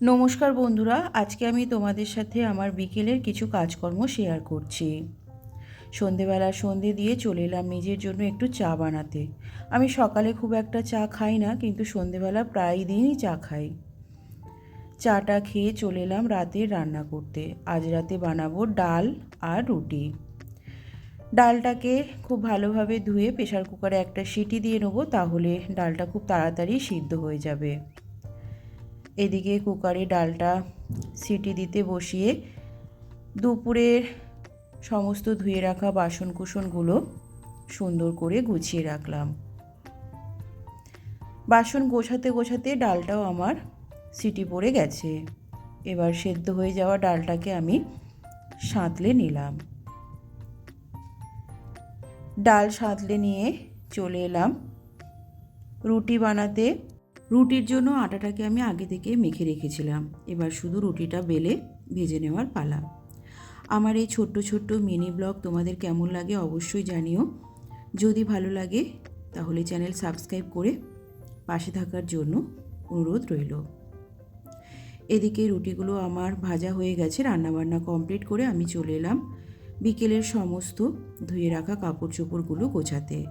নমস্কার বন্ধুরা, আজকে আমি তোমাদের সাথে আমার বিকেলের কিছু কাজকর্ম শেয়ার করছি। সন্ধেবেলা সন্ধে দিয়ে চলে এলাম নিজের জন্য একটু চা বানাতে। আমি সকালে খুব একটা চা খাই না, কিন্তু সন্ধেবেলা প্রায় দিনই চা খাই। চাটা খেয়ে চলে এলাম রাতে রান্না করতে। আজ রাতে বানাবো ডাল আর রুটি। ডালটাকে খুব ভালোভাবে ধুয়ে প্রেসার কুকারে একটা সিটি দিয়ে নেবো, তাহলে ডালটা খুব তাড়াতাড়ি সিদ্ধ হয়ে যাবে। এদিকে কুকারে ডালটা সিটি দিতে বসিয়ে দুপুরের সমস্ত ধুয়ে রাখা বাসনকুসনগুলো সুন্দর করে গুছিয়ে রাখলাম। বাসন গোছাতে গোছাতে ডালটাও আমার সিটি পড়ে গেছে। এবার সেদ্ধ হয়ে যাওয়া ডালটাকে আমি সাঁতলে নিলাম। ডাল সাঁতলে নিয়ে চলে এলাম রুটি বানাতে। রুটির জন্য আটাটাকে আমি আগে থেকে মেখে রেখেছিলাম। এবার শুধু রুটিটা বেলে ভেজে নেওয়ার পালা। আমার এই ছোট্ট ছোট্ট মিনি ব্লগ তোমাদের কেমন লাগে অবশ্যই জানিও। যদি ভালো লাগে তাহলে চ্যানেল সাবস্ক্রাইব করে পাশে থাকার জন্য অনুরোধ রইল। এদিকে রুটিগুলো আমার ভাজা হয়ে গেছে। রান্নাবান্না কমপ্লিট করে আমি চলে এলাম বিকেলের সমস্ত ধুয়ে রাখা কাপড় চোপড়গুলো গোছাতে।